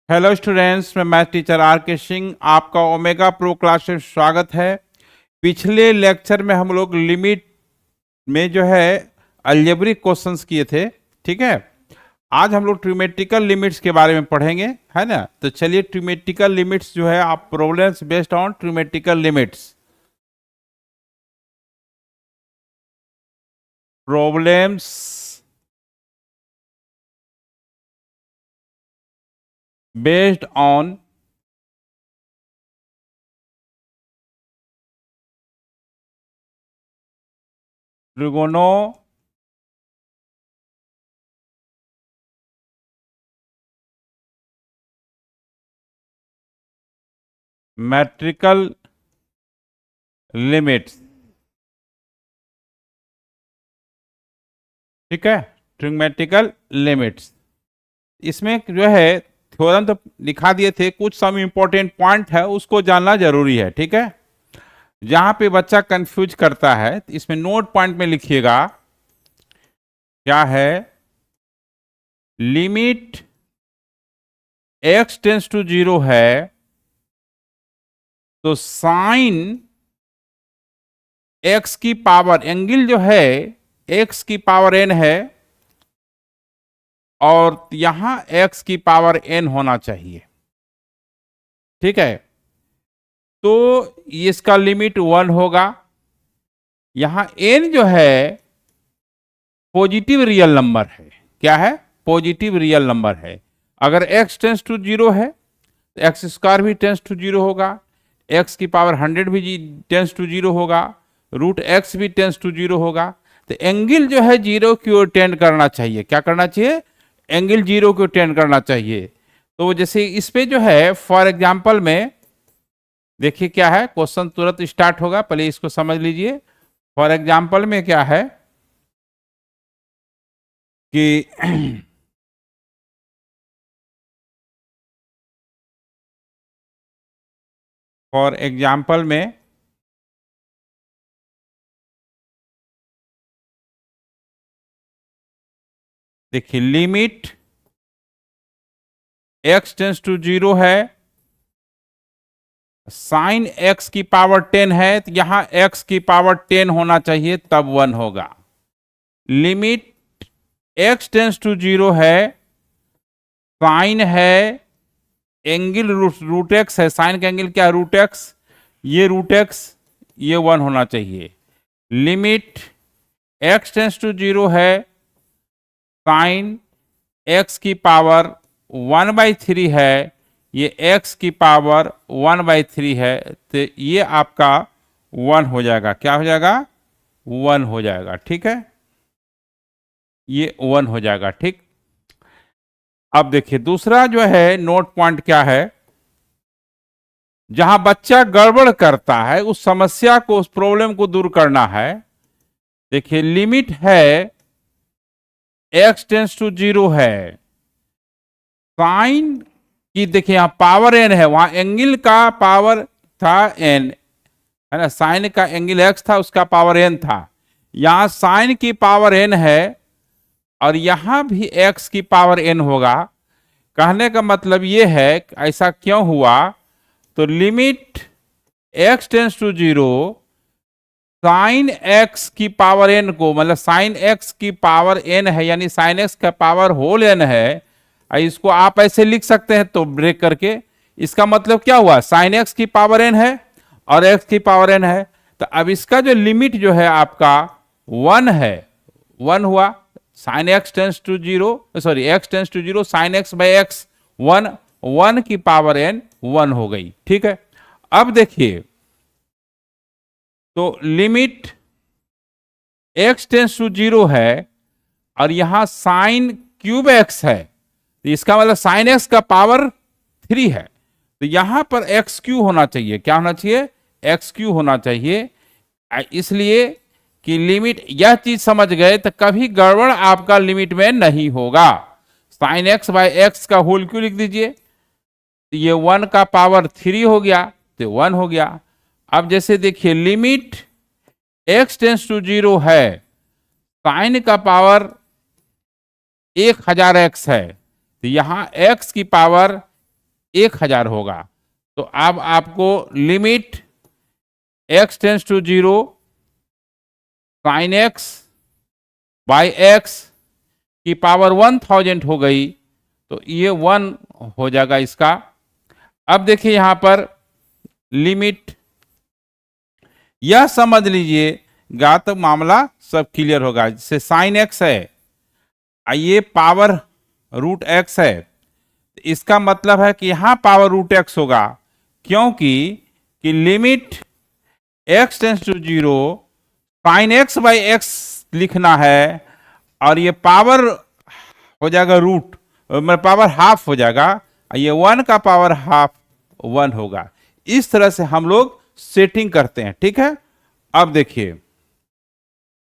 Hello students, मैं math teacher are के सिंह आपका ओमेगा प्रो क्लास में स्वागत है। पिछले लेक्चर में हम लोग लिमिट में जो है अलजेब्रिक क्वेश्चंस किए थे। ठीक है, आज हम लोग ट्रिमेट्रिकल लिमिट्स के बारे में पढ़ेंगे, है ना। तो चलिए, ट्रिमेट्रिकल लिमिट्स जो है आप problems based on trigonometrical limits, problems based on trigonometrical limits. ठीक है, ट्रिग्मेटिकल लिमिट्स, इसमें जो है थ्योरम तो लिखा दिए थे, कुछ सम इंपॉर्टेंट पॉइंट है उसको जानना जरूरी है। ठीक है, जहां पे बच्चा कंफ्यूज करता है तो इसमें नोट पॉइंट में लिखिएगा क्या है। लिमिट x टेंस टू 0 है तो साइन x की पावर एंगल जो है x की पावर n है और यहां x की पावर n होना चाहिए। ठीक है, तो इसका लिमिट 1 होगा। यहां n जो है पॉजिटिव रियल नंबर है। क्या है? पॉजिटिव रियल नंबर है। अगर x टेंस टू 0 है तो एक्स स्क्वायर भी टेंस टू 0 होगा, x की पावर 100 भी टेंस टू 0 होगा, रूट x भी टेंस टू 0 होगा। तो एंगल जो है 0 की ओर टेंड करना चाहिए। क्या करना चाहिए? एंगल 0 की ओर टेंड करना चाहिए। तो जैसे इस पे जो है फॉर एग्जांपल में देखिए क्या है, क्वेश्चन तुरंत स्टार्ट होगा, पहले इसको समझ लीजिए। फॉर एग्जांपल में क्या है कि फॉर एग्जांपल में देखिए, लिमिट x टेंस टू 0 है, साइन x की पावर 10 है तो यहां x की पावर 10 होना चाहिए, तब 1 होगा। लिमिट x टेंस टू 0 है, साइन है एंगल रूट एक्स है, साइन का एंगल क्या है? रूट एक्स, ये रूट एक्स, ये 1 होना चाहिए। लिमिट x टेंस टू 0 है, साइन x की पावर 1/3 है, ये x की पावर 1/3 है, तो ये आपका 1 हो जाएगा। क्या हो जाएगा? 1 हो जाएगा। ठीक है, ये 1 हो जाएगा। ठीक, अब देखिए दूसरा जो है नोट पॉइंट क्या है, जहां बच्चा गड़बड़ करता है उस समस्या को, उस प्रॉब्लम को दूर करना है। देखिए, लिमिट है x टेंस टू 0 है, साइन की देखिए यहां पावर n है, वहां एंगल का पावर था n, है ना। साइन का एंगल x था, उसका पावर n था। यहां साइन की पावर n है और यहां भी x की पावर n होगा। कहने का मतलब ये है ऐसा क्यों हुआ, तो limit x tends to 0, sine x की पावर n को, मतलब साइन x की पावर n है, यानी साइन x का पावर होल n है। इसको आप ऐसे लिख सकते हैं तो ब्रेक करके, इसका मतलब क्या हुआ? साइन x की पावर n है और x की पावर n है। तो अब इसका जो लिमिट जो है आपका 1 है, 1 हुआ। Sine x tends to 0, sorry x tends to 0, sine x by x 1, 1 की पावर n 1 हो गई। ठीक है, अब देखिए, तो लिमिट x टेंस टू 0 है और यहां साइन क्यूब x है, तो इसका मतलब साइन x का पावर 3 है, तो यहां पर एक्स क्यू होना चाहिए। क्या होना चाहिए? एक्स क्यू होना चाहिए। इसलिए कि लिमिट, यह चीज समझ गए तो कभी गड़बड़ आपका लिमिट में नहीं होगा। साइन x बाय एक्स का होल क्यू लिख दीजिए, तो ये 1 का पावर 3 हो गया, तो 1 हो गया। अब जैसे देखिए, लिमिट x टेंस टू 0 है, साइन का पावर 1000x है, तो यहां x की पावर 1000 होगा। तो अब आपको limit x tends to 0 sine x by x की पावर 1000 हो गई, तो ये 1 हो जाएगा इसका। अब देखिए यहां पर लिमिट, यह समझ लीजिएगा तो मामला सब क्लियर होगा। जैसे साइन x है, ये पावर रूट x है, इसका मतलब है कि यहां पावर रूट x होगा, क्योंकि कि limit x tends to 0 sine x by x लिखना है, और ये पावर हो जाएगा रूट, मतलब पावर हाफ हो जाएगा, ये 1 का पावर हाफ 1 होगा। इस तरह से हम लोग सेटिंग करते हैं, ठीक है। अब देखिए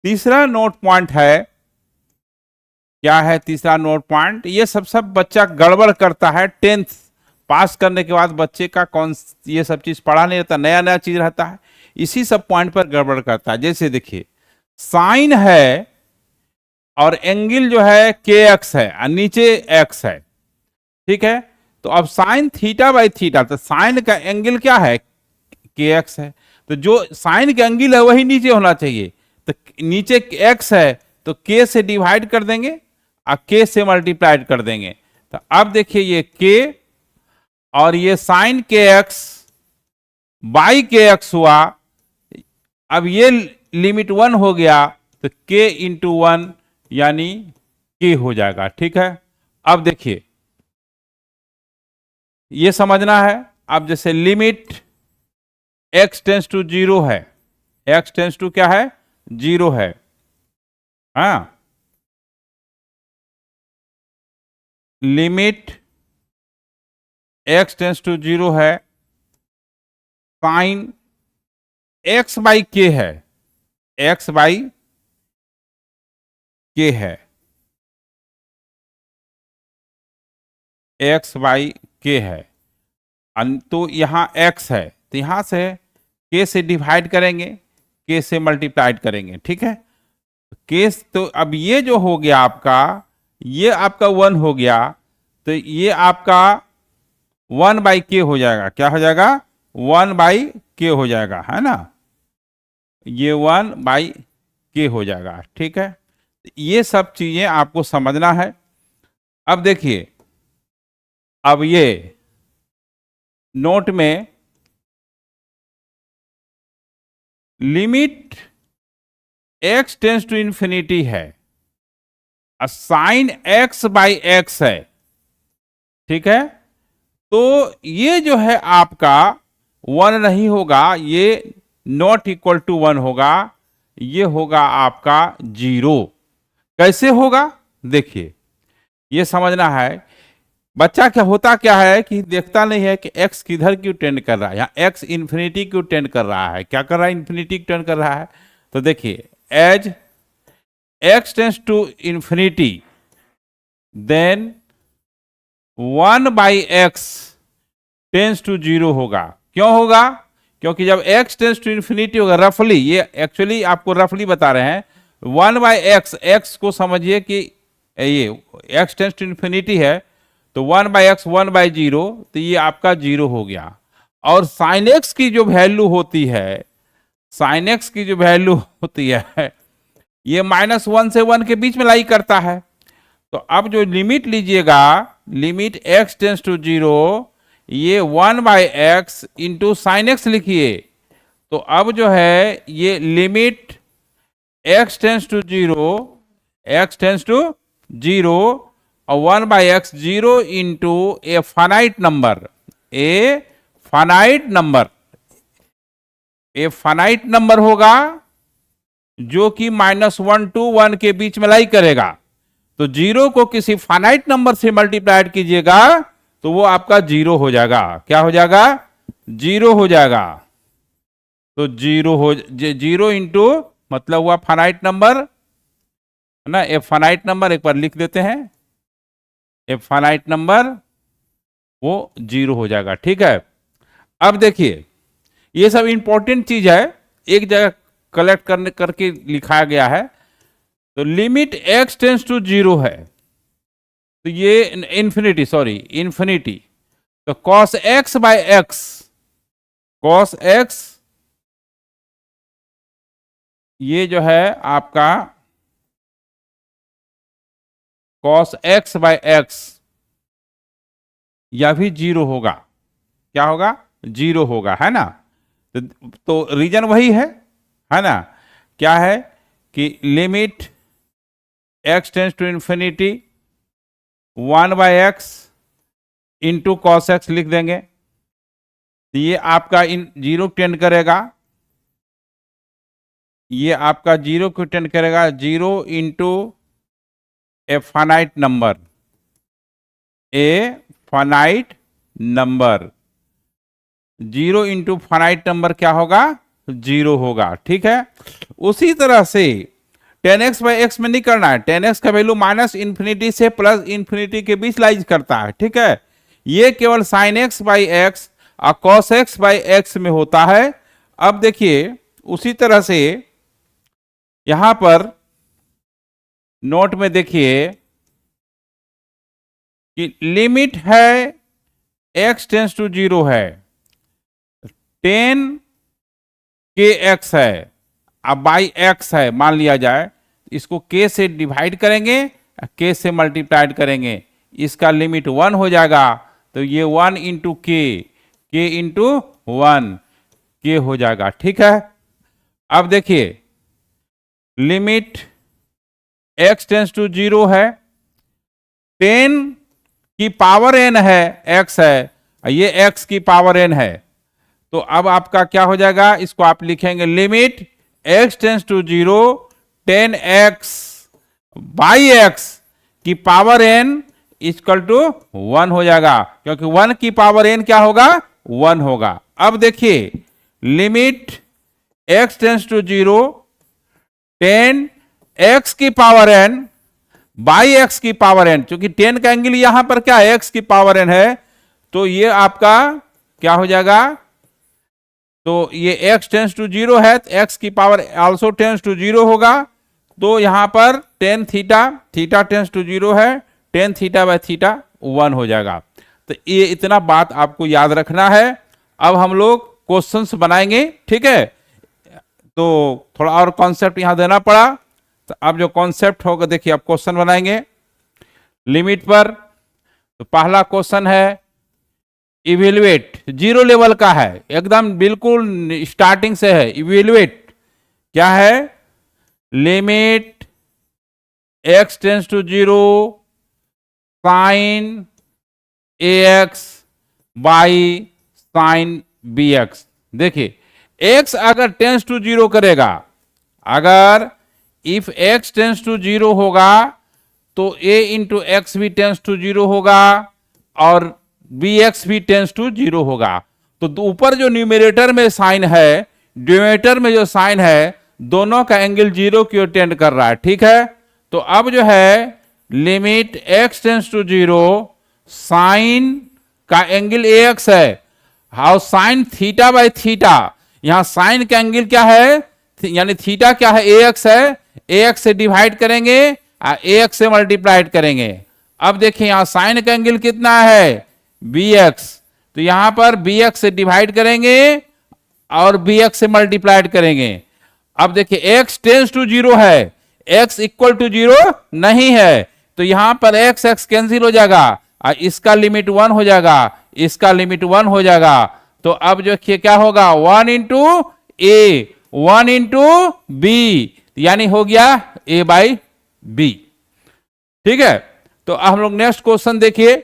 तीसरा नोट पॉइंट है, क्या है तीसरा नोट पॉइंट? ये सब बच्चा गड़बड़ करता है। 10th पास करने के बाद बच्चे का कौन ये सब चीज पढ़ा नहीं रहता, नया नया चीज रहता है, इसी सब पॉइंट पर गड़बड़ करता है। जैसे देखिए साइन है और एंगल जो है kx है और नीचे x है, ठीक है। तो अब साइन थीटा बाई थीटा, तो साइन का एंगल क्या है? kx है, तो जो साइन का एंगल है वही नीचे होना चाहिए। तो नीचे x है तो k से डिवाइड कर देंगे और k से मल्टीप्लाइड कर देंगे। तो अब देखिए ये k और ये साइन kx बाई kx हुआ। अब ये लिमिट 1 हो गया तो k इंटू 1 यानी k हो जाएगा, ठीक है। अब देखिए ये समझना है। अब जैसे लिमिट x टेंस टू 0 है, x टेंस टू क्या है? 0 है, हाँ। लिमिट x टेंस टू 0 है, साइन x बाई k है, x बाई k है, x बाई k है। तो यहां x है तो यहां से k से डिवाइड करेंगे, k से मल्टीप्लाइड करेंगे, ठीक है। केस तो अब ये जो हो गया आपका, ये आपका 1 हो गया, तो ये आपका 1 बाई के हो जाएगा। क्या हो जाएगा? 1 बाई के हो जाएगा, है ना। ये 1 बाई के हो जाएगा, ठीक है। ये सब चीजें आपको समझना है। अब देखिए, अब ये नोट में limit x tends to infinity है, साइन x बाई x है, ठीक है। तो ये जो है आपका 1 नहीं होगा, ये नॉट इक्वल टू 1 होगा, ये होगा आपका 0। कैसे होगा? देखिए ये समझना है। बच्चा क्या होता क्या है कि देखता नहीं है कि x किधर क्यों टेंड कर रहा है, या x इंफिनिटी क्यों टेंड कर रहा है, क्या कर रहा है? इंफिनिटी टेंड कर रहा है। तो देखिए as x tends to infinity then 1 by x tends to 0 होगा। क्यों होगा? क्योंकि जब x टेंस टू इंफिनिटी होगा, रफली, ये एक्चुअली आपको रफली बता रहे हैं, 1 बाई एक्स, एक्स को समझिए कि ये x टेंस टू इंफिनिटी है, तो 1 बाई एक्स 1 बाई 0, तो ये आपका 0 हो गया। और साइन x की जो वैल्यू होती है, साइन x की जो वैल्यू होती है, ये -1 से 1 के बीच में लाई करता है। तो अब जो लिमिट लीजिएगा, लिमिट x टेंस टू 0, ये 1 by x into sine x लिखिए। तो अब जो है ये limit x tends to 0, x tends to 0 और 1 by x 0 into a finite number, a finite number, a finite number होगा जो कि -1 to 1 के बीच में लाई करेगा। तो 0 को किसी फाइनाइट नंबर से मल्टीप्लाइड कीजिएगा तो वो आपका 0 हो जाएगा। क्या हो जाएगा? 0 हो जाएगा। तो 0 इंटू मतलब हुआ फाइनाइट नंबर, है ना। ए फाइनाइट नंबर एक बार लिख देते हैं, ए फाइनाइट नंबर वो 0 हो जाएगा, ठीक है। अब देखिए ये सब इंपॉर्टेंट चीज है, एक जगह कलेक्ट करके लिखा गया है। तो लिमिट x टेंस टू 0 है, तो ये इंफिनिटी, सॉरी इंफिनिटी, तो cos x by x, cos x ये जो है आपका cos x बाय एक्स, यह भी जीरो होगा। क्या होगा? जीरो होगा, है ना। तो रीजन वही है ना। क्या है कि limit x tends to infinity 1 by x into cos x लिख देंगे। तो ये आपका इन जीरो टेंड करेगा, ये आपका जीरो को टेंड करेगा, zero into a finite number, a finite number, zero into finite number क्या होगा? जीरो होगा। ठीक है। उसी तरह से 10x बाई एक्स में नहीं करना है, 10x का वैल्यू माइनस इंफिनिटी से प्लस इंफिनिटी के बीच लाइज करता है। ठीक है। ये केवल साइन एक्स बाई एक्स और कॉस एक्स बाई एक्स में होता है। अब देखिए उसी तरह से यहां पर नोट में देखिए कि लिमिट है x टेंस टू जीरो है, 10 के एक्स है, अब बाई एक्स है मान लिया जाए, इसको k से डिवाइड करेंगे, k से मल्टीप्लाइड करेंगे, इसका लिमिट 1 हो जाएगा। तो ये 1 इंटू के इंटू 1 के हो जाएगा। ठीक है। अब देखिए limit x tends to zero है, 10 की पावर n है, x है, ये x की पावर n है। तो अब आपका क्या हो जाएगा? इसको आप लिखेंगे limit x tends to zero 10x by x की पावर n इक्वल टू 1 हो जाएगा, क्योंकि 1 की पावर n क्या होगा? 1 होगा। अब देखिए limit x tends to zero 10x की पावर n बाई एक्स की पावर n, क्योंकि 10 का एंगल यहां पर क्या है? x की पावर n है। तो ये आपका क्या हो जाएगा? तो ये x टेंस टू जीरो है, तो x की power also tends to zero होगा। तो यहां पर tan theta, theta tends to zero है, टेन थीटा बाय थीटा 1 हो जाएगा। तो ये इतना बात आपको याद रखना है। अब हम लोग क्वेश्चंस बनाएंगे। ठीक है। तो थोड़ा और कॉन्सेप्ट यहां देना पड़ा, तो अब जो कॉन्सेप्ट होगा देखिए अब क्वेश्चन बनाएंगे लिमिट पर। तो पहला क्वेश्चन है इवेल्युएट, जीरो लेवल का है, एकदम बिल्कुल स्टार्टिंग से है। इवेल्युएट क्या है? Limit x tends to zero sine ax by sine bx। देखिए x अगर टेंस टू जीरो करेगा, अगर if x tends to zero होगा तो a इंटू एक्स भी टेंस टू जीरो होगा और bx भी टेंस टू जीरो होगा। तो ऊपर जो न्यूमरेटर में साइन है, डिनोमिनेटर में जो साइन है, दोनों का एंगल जीरो की ओर टेंड कर रहा है। ठीक है। तो अब जो है limit x tends to zero sine का एंगल ax है, how sine theta by theta, यहां साइन का एंगल क्या है? यानी थीटा क्या है? ax है, ax से डिवाइड करेंगे और ax से मल्टीप्लाइड करेंगे। अब देखिए यहां साइन का एंगल कितना है? bx, तो यहां पर bx से डिवाइड करेंगे और bx से मल्टीप्लाइड करेंगे। अब देखिए x टेंस टू जीरो है, x इक्वल टू जीरो नहीं है, तो यहां पर x कैंसिल हो जाएगा और इसका लिमिट 1 हो जाएगा, इसका लिमिट 1 हो जाएगा। तो अब जो क्या होगा? 1 इंटू ए, 1 इंटू बी, यानी हो गया a बाई बी। ठीक है। तो हम लोग नेक्स्ट क्वेश्चन देखिए।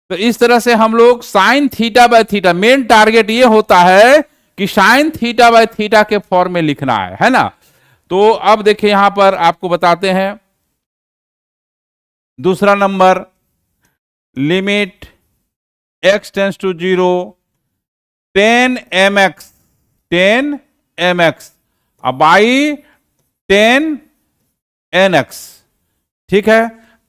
तो इस तरह से हम लोग sine theta by theta, main target ये होता है कि साइन थीटा बाय थीटा के फॉर्म में लिखना है ना। तो अब देखिए यहां पर आपको बताते हैं दूसरा number, limit x tends to zero 10 mx, 10 mx by 10 nx। ठीक है।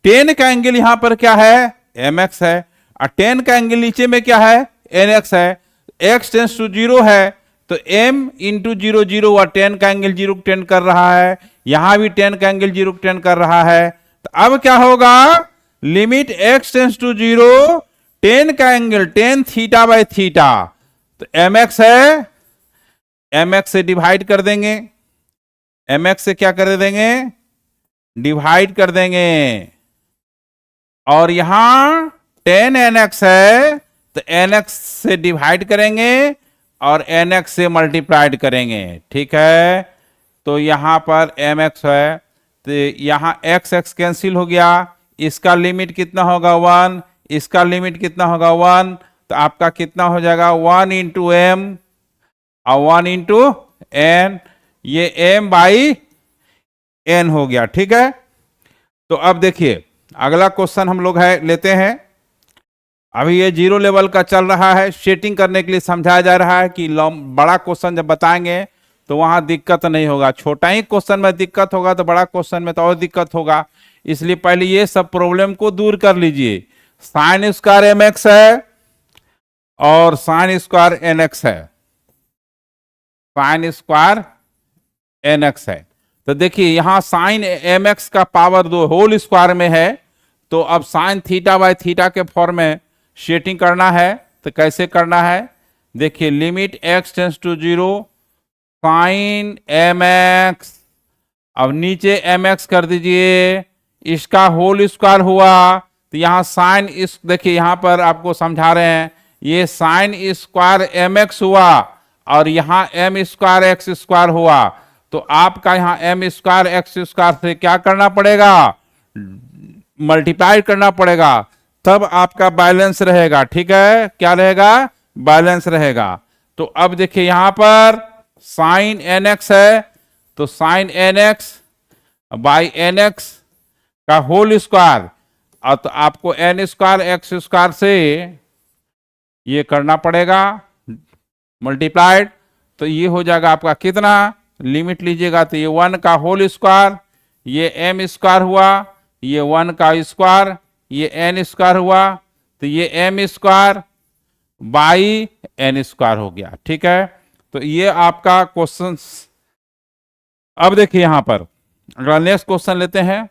10 का एंगल यहां पर क्या है? mx है, और 10 का एंगल नीचे में क्या है? nx है। x टेंस टू जीरो है, तो m इंटू जीरो जीरो, और 10 का एंगल जीरो टेंड कर रहा है, यहां भी 10 का एंगल जीरो टेंड कर रहा है। तो अब क्या होगा? Limit x tends to zero tan का angle tan theta by theta, तो एम एक्स है, एम एक्स से डिवाइड कर देंगे, एम एक्स से क्या कर देंगे, डिवाइड कर देंगे। और यहां टेन एन एक्स है तो एन एक्स से डिवाइड करेंगे और एन एक्स से मल्टीप्लाइड करेंगे, ठीक है। तो यहां पर एम एक्स है तो यहां एक्स एक्स कैंसिल हो गया, इसका लिमिट कितना होगा 1, इसका लिमिट कितना होगा 1, तो आपका कितना हो जाएगा 1 इंटू एम और 1 इंटू एन, ये एम बाई एन हो गया, ठीक है। तो अब देखिए अगला क्वेश्चन हम लोग है लेते हैं। अभी ये 0 लेवल का चल रहा है, सेटिंग करने के लिए समझाया जा रहा है कि बड़ा क्वेश्चन जब बताएंगे तो वहां दिक्कत नहीं होगा, छोटा ही क्वेश्चन में दिक्कत होगा तो बड़ा क्वेश्चन में तो और दिक्कत होगा, इसलिए पहले ये सब प्रॉब्लम को दूर कर लीजिए। साइन स्क्वायर एम एक्स है और साइन स्क्वायर एन एक्स है, साइन स्क्वायर एन एक्स है। तो देखिए यहां साइन एम एक्स का पावर 2 होल स्क्वायर में है, तो अब साइन थीटा बाय थीटा के फॉर्म में सेटिंग करना है, तो कैसे करना है देखिए, limit x tends to 0 sine m x, अब नीचे एम एक्स कर दीजिए, इसका होल स्क्वायर हुआ, तो यहां साइन इस देखिए यहां पर आपको समझा रहे हैं, ये साइन स्क्वायर एम एक्स हुआ और यहां एम स्क्वायर एक्स स्क्वायर हुआ, तो आपका यहां एम स्क्वायर एक्स स्क्वायर से क्या करना पड़ेगा, मल्टीप्लाई करना पड़ेगा, तब आपका बैलेंस रहेगा, ठीक है। क्या रहेगा, बैलेंस रहेगा। तो अब देखिए यहां पर साइन एन एक्स है, तो sine n x by n x का होल स्क्वायर, और तो आपको एन स्क्वायर एक्स स्क्वायर से ये करना पड़ेगा मल्टीप्लाइड, तो ये हो जाएगा आपका कितना, लिमिट लीजिएगा तो ये 1 का होल स्क्वायर, ये एम स्क्वायर हुआ, ये 1 का स्क्वायर, ये एन स्क्वायर हुआ, तो ये m square by n square हो गया, ठीक है। तो ये आपका क्वेश्चन। अब देखिए यहां पर अगला नेक्स्ट क्वेश्चन लेते हैं,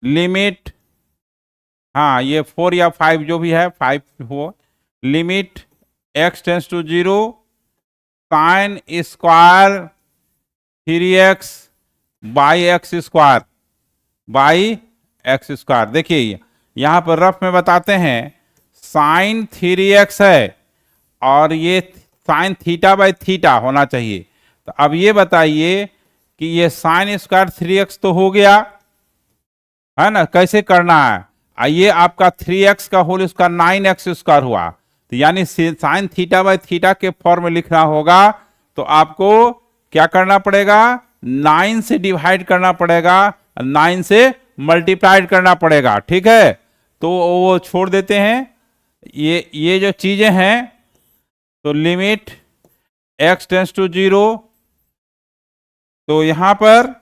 लिमिट, हाँ ये 4 या 5 जो भी है 5 हो, limit x tends to 0 sine square 3x by x square by x square. देखिए यहां पर रफ में बताते हैं, साइन 3x है और ये साइन थीटा बाई थीटा होना चाहिए, तो अब ये बताइए कि ये साइन स्क्वायर 3x तो हो गया है ना, कैसे करना है, आइए आपका 3x का होल स्क्वायर 9x स्क्वायर हुआ, तो यानी साइन थीटा बाई थीटा के फॉर्म में लिखना होगा, तो आपको क्या करना पड़ेगा, 9 से डिवाइड करना पड़ेगा, 9 से मल्टीप्लाइड करना पड़ेगा, ठीक है। तो वो छोड़ देते हैं, ये जो चीजें हैं, तो लिमिट x टेंस टू 0, तो यहां पर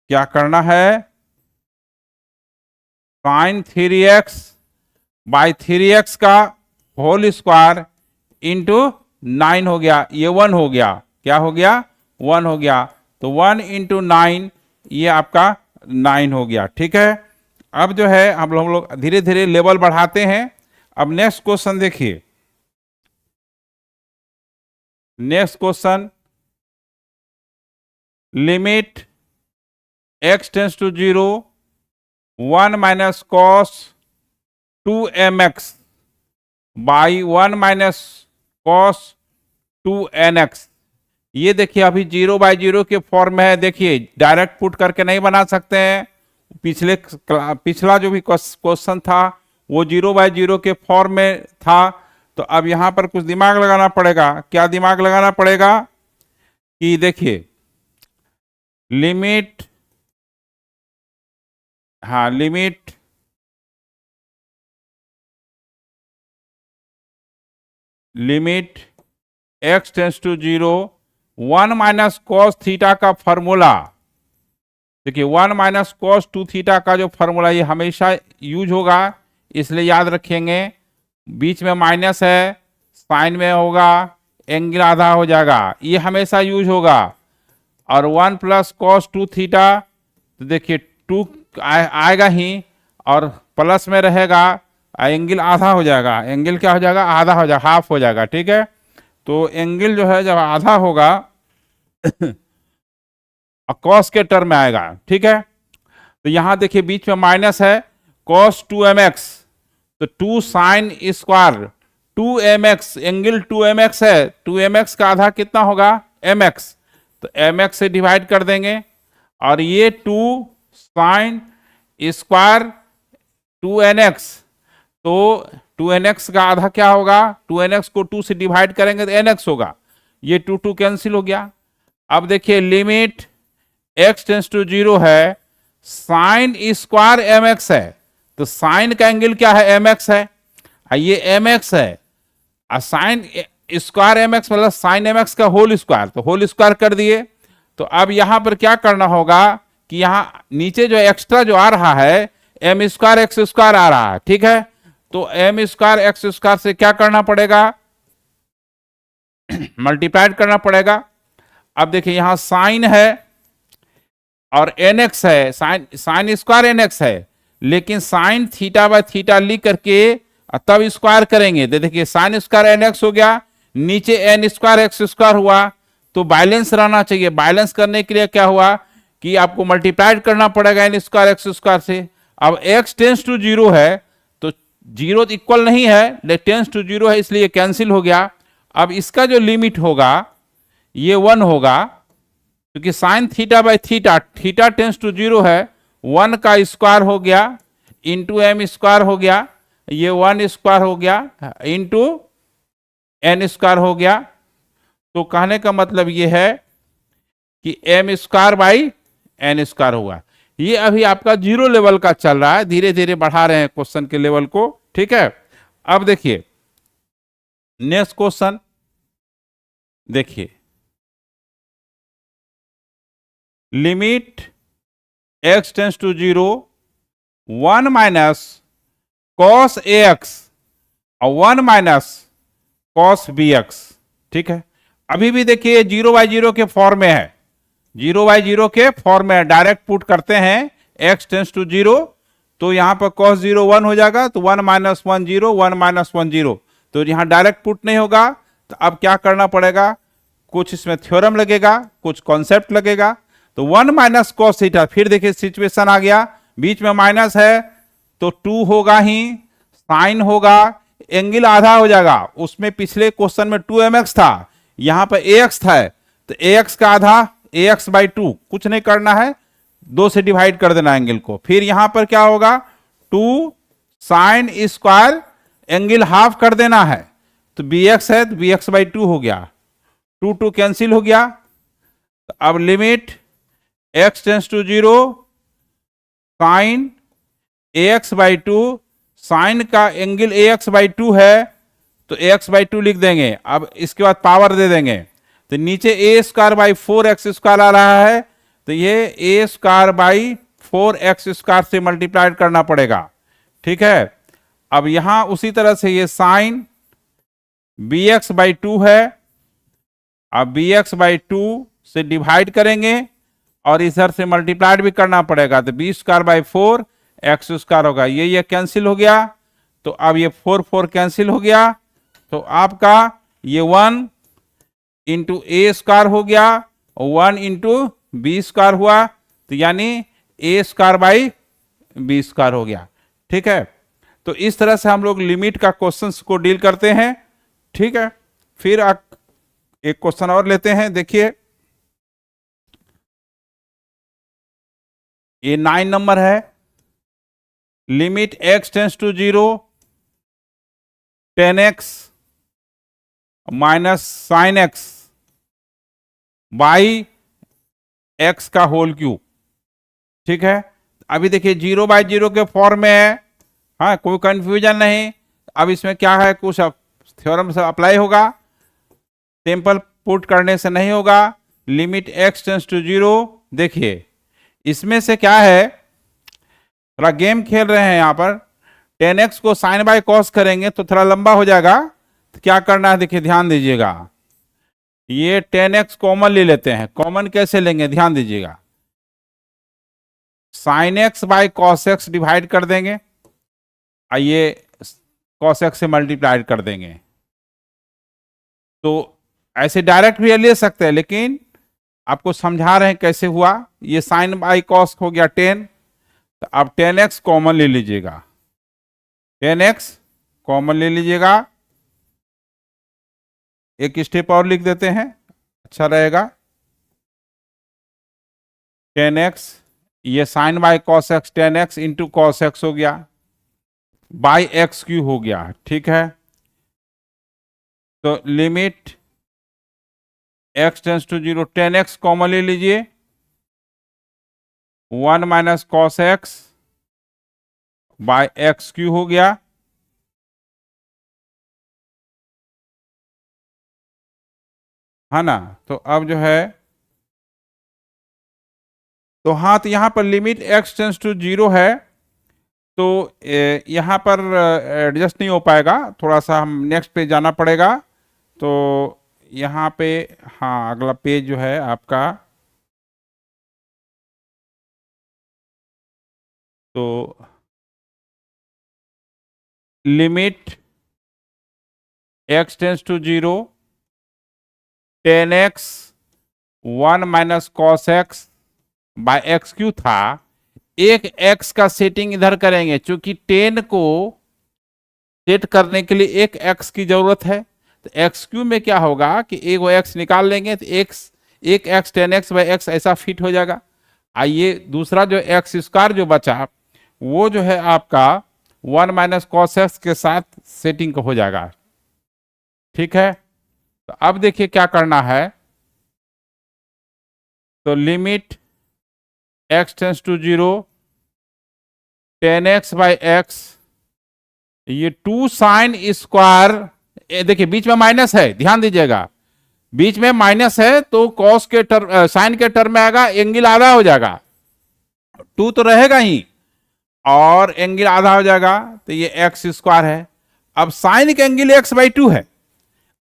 क्या करना है, साइन 3x बाई 3x का होल स्क्वायर इंटू 9 हो गया, ये 1 हो गया, क्या हो गया 1 हो गया, तो 1 इंटू 9 ये आपका 9 हो गया, ठीक है। अब जो है हम लोग धीरे धीरे लेवल बढ़ाते हैं। अब नेक्स्ट क्वेश्चन देखिए, next question, limit x tends to 0 1 minus cos 2mx by 1 minus cos 2nx, ये देखिए अभी 0 बाई 0 के फॉर्म में है, देखिए डायरेक्ट पुट करके नहीं बना सकते हैं, पिछला जो भी क्वेश्चन था वो 0 बाई 0 के फॉर्म में था, तो अब यहां पर कुछ दिमाग लगाना पड़ेगा। क्या दिमाग लगाना पड़ेगा कि देखिए लिमिट, हाँ limit x tends to 0 1 minus cos theta का फॉर्मूला, देखिए 1 माइनस कॉस 2 थीटा का जो फॉर्मूला ये हमेशा यूज होगा, इसलिए याद रखेंगे, बीच में माइनस है, साइन में होगा, एंगल आधा हो जाएगा, ये हमेशा यूज होगा, और 1 प्लस कॉस 2 थीटा, तो देखिए 2 आएगा ही, और प्लस में रहेगा, एंगल आधा हो जाएगा, एंगल क्या हो जाएगा, आधा हो जाएगा, हाफ हो जाएगा, ठीक है। तो एंगल जो है जब आधा होगा कॉस के टर्म में आएगा, ठीक है। तो यहां देखिए बीच में माइनस है, cos 2mx, तो 2 sine square 2mx, angle 2mx है, 2mx का आधा कितना होगा, mx, तो mx से डिवाइड कर देंगे, और ये 2 साइन स्क्वायर 2nx, तो 2nx का आधा क्या होगा, 2nx को 2 से डिवाइड करेंगे तो nx होगा, ये 2 कैंसिल हो गया। अब देखिए लिमिट x टेंस टू 0 है, साइन स्क्वायर mx है, तो साइन का एंगल क्या है, mx है, ये mx है, साइन स्क्वायर mx मतलब साइन mx का होल स्क्वायर, तो होल स्क्वायर कर दिए। तो अब यहां पर क्या करना होगा कि यहां नीचे जो एक्स्ट्रा जो आ रहा है m स्क्वायर एक्स स्क्वायर आ रहा है, ठीक है। तो m स्क्वायर एक्स स्क्वायर से क्या करना पड़ेगा, मल्टीप्लाइड करना पड़ेगा। अब देखिए यहां साइन है और nx है, साइन स्क्वायर nx है, लेकिन साइन थीटा बाय थीटा लिख करके तब स्क्वायर करेंगे, तो देखिए साइन स्क्वायर nx हो गया, नीचे n स्क्वायर एक्स स्क्वायर हुआ, तो बैलेंस रहना चाहिए। बैलेंस करने के लिए क्या हुआ कि आपको मल्टीप्लाइड करना पड़ेगा n स्क्वायर एक्स स्क्वायर से। अब x टेंस टू 0 है, तो 0 इक्वल नहीं है, लेकिन टेंस टू 0 है, इसलिए कैंसिल हो गया। अब इसका जो लिमिट होगा ये 1 होगा, क्योंकि sine theta by theta, theta tends to 0 है, 1 का स्क्वायर हो गया इंटू m स्क्वायर हो गया, ये 1 स्क्वायर हो गया इंटू n स्क्वायर हो गया। तो कहने का मतलब ये है कि m square by n square होगा। ये अभी आपका 0 लेवल का चल रहा है, धीरे धीरे बढ़ा रहे हैं क्वेश्चन के लेवल को, ठीक है। अब देखिए नेक्स्ट क्वेश्चन, देखिए limit x tends to 0 1 minus cos ax और 1 माइनस कॉस bx, ठीक है। अभी भी देखिए 0/0 के फॉर्म में है, 0/0 के फॉर्म में डायरेक्ट पुट करते हैं x टेंस टू 0, तो यहां पर cos 0 1 हो जाएगा, तो 1 माइनस 1 0, 1 माइनस 1 0, तो यहां डायरेक्ट पुट नहीं होगा। तो अब क्या करना पड़ेगा, कुछ इसमें थ्योरम लगेगा, कुछ कॉन्सेप्ट लगेगा। तो 1 माइनस कॉस थीटा, फिर देखिए सिचुएशन आ गया, बीच में माइनस है तो 2 होगा ही, साइन होगा, एंगल आधा हो जाएगा, उसमें पिछले क्वेश्चन में 2mx था, यहां पर ax था, तो ax का आधा ax/2, कुछ नहीं करना है, 2 से डिवाइड कर देना एंगल को। फिर यहां पर क्या होगा, 2 साइन स्क्वायर, एंगल हाफ कर देना है, तो bx है तो bx/2 हो गया, 2 कैंसिल हो गया। तो अब limit x tends to 0 sine ax/2, sine का एंगल ax/2 है, तो ax/2 लिख देंगे। अब इसके बाद पावर दे देंगे, तो नीचे a²/4 x स्क्वायर आ रहा है, तो ये a²/4 x स्क्वायर से मल्टीप्लाइड करना पड़ेगा, ठीक है। अब यहां उसी तरह से ये साइन bx/2 है, अब bx/2 से डिवाइड करेंगे और इधर से मल्टीप्लाइड भी करना पड़ेगा, तो b²/4 x स्क्वायर होगा, ये कैंसिल हो गया। तो अब ये 4 कैंसिल हो गया, तो आपका ये 1 इंटू a² हो गया, 1 इंटू b² हुआ, तो यानी a²/b² हो गया, ठीक है। तो इस तरह से हम लोग लिमिट का क्वेश्चंस को डील करते हैं, ठीक है। फिर एक क्वेश्चन और लेते हैं, देखिए ये 9 नंबर है, limit x tends to 0 10x minus sine x by x का होल क्यूब, ठीक है। अभी देखिए 0/0 के फॉर्म में है, हाँ कोई कंफ्यूजन नहीं। अब इसमें क्या है, कुछ थ्योरम से अप्लाई होगा, सिंपल पुट करने से नहीं होगा। लिमिट x टेंस टू 0, देखिए इसमें से क्या है, थोड़ा गेम खेल रहे हैं यहाँ पर, 10x को साइन बाय कॉस करेंगे तो थोड़ा लंबा हो जाएगा, तो क्या करना है देखिए ध्यान दीजिएगा, ये 10x कॉमन ले लेते हैं। कॉमन कैसे लेंगे ध्यान दीजिएगा, sine x by cos x divide कर देंगे, आइए कॉस एक्स से मल्टीप्लाइड कर देंगे। तो ऐसे डायरेक्ट भी ले सकते हैं, लेकिन आपको समझा रहे हैं कैसे हुआ। ये साइन बाई कॉस हो गया 10, तो अब 10x कॉमन ले लीजिएगा, 10x कॉमन ले लीजिएगा। एक स्टेप और लिख देते हैं, अच्छा रहेगा। 10x, ये sine by cos x 10x into cos x हो गया, बाई एक्स क्यू हो गया, ठीक है। तो limit x tends to 0, 10x common ले लीजिए, 1 minus cos x by x cube हो गया, है ना। तो अब जो है, तो हाँ, तो यहां पर लिमिट x टेंस टू 0 है, तो यहां पर एडजस्ट नहीं हो पाएगा, थोड़ा सा हम नेक्स्ट पे जाना पड़ेगा। तो यहाँ पे, हाँ, अगला पेज जो है आपका, तो limit x tends to 0, 10x 1 minus cos x by x cube था। एक x का सेटिंग इधर करेंगे, क्योंकि 10 को सेट करने के लिए एक x की जरूरत है। तो एक्स क्यू में क्या होगा कि एक वो x निकाल लेंगे, तो एक x 10x बाई एक्स ऐसा फिट हो जाएगा। आइए दूसरा जो एक्स स्क्वायर जो बचा, वो जो है आपका 1 माइनस कॉस एक्स के साथ सेटिंग हो जाएगा, ठीक है। तो अब देखिए क्या करना है। तो limit x tends to 0, 10x by x, ये 2 साइन स्क्वायर, देखिए बीच में माइनस है, ध्यान दीजिएगा, बीच में माइनस है, तो कॉस के टर्म साइन के टर्म में आएगा, एंगल आधा हो जाएगा, 2 तो रहेगा ही और एंगल आधा हो जाएगा, तो ये एक्स स्क्वायर है। अब साइन का एंगल एक्स बाई 2 है।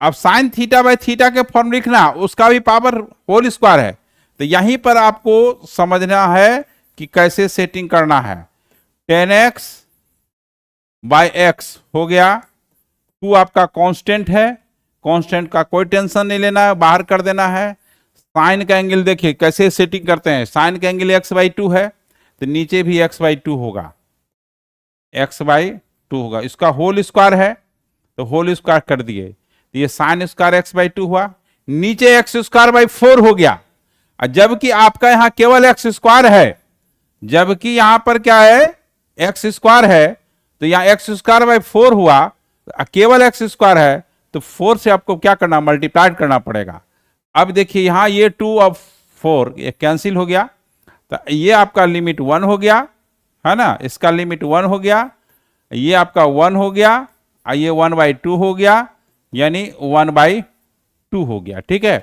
अब साइन थीटा बाई थीटा के फॉर्म लिखना, उसका भी पावर होल स्क्वायर है। तो यहीं पर आपको समझना है कि कैसे सेटिंग करना है। 10x बाई एक्स हो गया, 2 आपका कांस्टेंट है, कांस्टेंट का कोई टेंशन नहीं लेना है, बाहर कर देना है। साइन का एंगल देखिए कैसे सेटिंग करते हैं, साइन का एंगल x बाई 2 है, तो नीचे भी x बाई 2 होगा, x बाई 2 होगा। इसका होल स्क्वायर है, तो होल स्क्वायर कर दिए, तो ये साइन स्क्वायर एक्स बाई 2 हुआ, नीचे एक्स स्क्वायर बाई 4 हो गया। जबकि आपका यहां केवल एक्स स्क्वायर है, जबकि यहां पर क्या है, एक्स स्क्वायर है, तो यहां एक्स स्क्वायर बाई 4 हुआ, केवल एक्स स्क्वायर है, तो 4 से आपको क्या करना, मल्टीप्लाइड करना पड़ेगा। अब देखिए यहां ये 2 और 4 ये कैंसिल हो गया, तो ये आपका लिमिट 1 हो गया, है ना, इसका लिमिट 1 हो गया, ये आपका 1 हो गया, ये 1 बाई 2 हो गया, यानी 1 बाई 2 हो गया, ठीक है।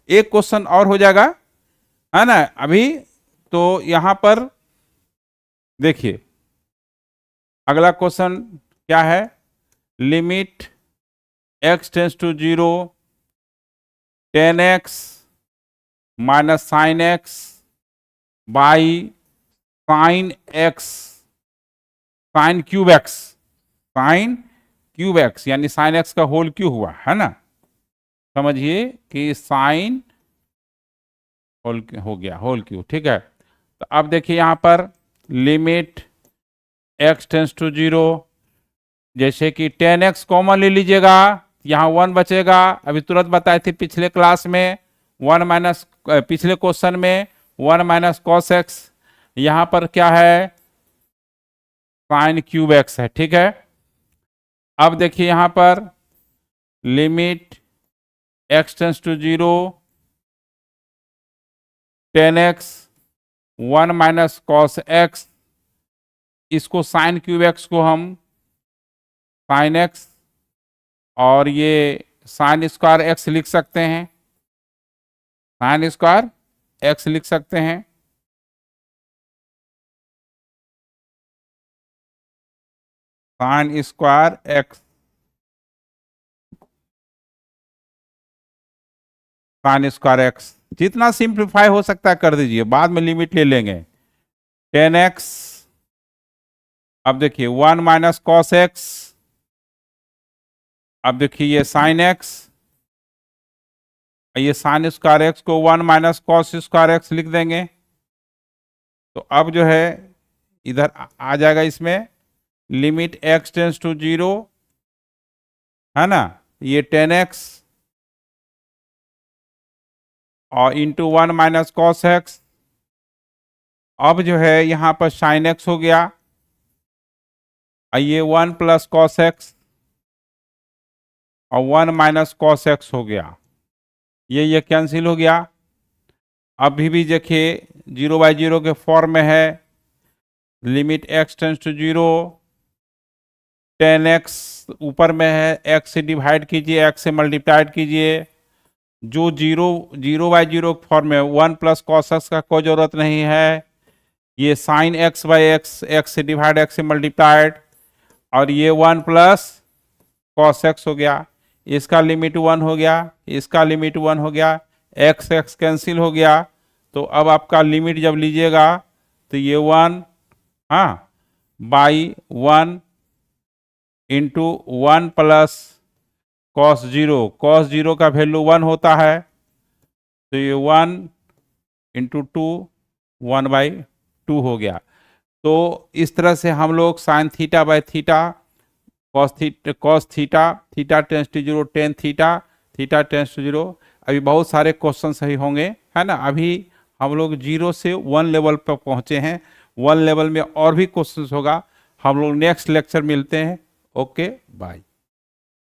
एक क्वेश्चन और हो जाएगा, है ना अभी। तो यहां पर देखिए अगला क्वेश्चन क्या है, limit x tends to 0, 10x minus sine x by sine x, sine cube x, sine cube x, यानी साइन एक्स का होल क्यू हुआ, है ना। समझिए कि साइन होल हो गया, होल क्यू, ठीक है। तो अब देखिए यहां पर लिमिट x टेंस टू 0, जैसे कि 10x कॉमन ले लीजिएगा, यहां 1 बचेगा, अभी तुरंत बताए थे पिछले क्लास में, 1 माइनस, पिछले क्वेश्चन में 1 माइनस कॉस एक्स, यहां पर क्या है, साइन क्यूब एक्स है, ठीक है। अब देखिए यहां पर limit x tends to 0, 10x 1 minus cos x, इसको साइन क्यूब एक्स को हम साइन एक्स, और ये साइन स्क्वायर एक्स लिख सकते हैं, साइन स्क्वायर एक्स लिख सकते हैं, sine square x, sine square x, जितना सिंप्लीफाई हो सकता है कर दीजिए, बाद में लिमिट ले लेंगे। 10x अब देखिए 1 माइनस कॉस एक्स, अब देखिए ये साइन एक्स, ये साइन स्क्वायर एक्स को 1 माइनस कॉस स्क्वायर एक्स लिख देंगे। तो अब जो है इधर आ जाएगा इसमें लिमिट एक्स टेंस टू 0, है ना, ये 10x और इंटू 1 माइनस कॉस एक्स। अब जो है यहाँ पर साइन एक्स हो गया, और ये 1 प्लस कॉस एक्स और 1 माइनस कॉस एक्स हो गया, ये कैंसिल हो गया। अभी भी देखिए 0/0 के फॉर्म में है, limit x tends to 0, 10x ऊपर में है, x से डिवाइड कीजिए, x से मल्टीप्लाइड कीजिए, जो 0/0 फॉर्म में 1 प्लस कॉस एक्स का कोई जरूरत नहीं है, ये sine x by x, x से डिवाइड x से मल्टीप्लाइड, और ये 1 प्लस कॉस एक्स हो गया, इसका लिमिट 1 हो गया, इसका लिमिट 1 हो गया, x कैंसिल हो गया। तो अब आपका लिमिट जब लीजिएगा तो ये 1, हाँ, by 1 into 1 plus cos 0, cos 0 का वैल्यू 1 होता है, तो ये 1 इंटू 2, 1/2 हो गया। तो इस तरह से हम लोग sine theta by theta, cos theta, theta tends to 0, tan theta, theta tends to 0, अभी बहुत सारे क्वेश्चन सही होंगे, है ना। अभी हम लोग 0 से 1 लेवल पर पहुंचे हैं, 1 लेवल में और भी क्वेश्चंस होगा। हम लोग नेक्स्ट लेक्चर मिलते हैं। Okay, bye.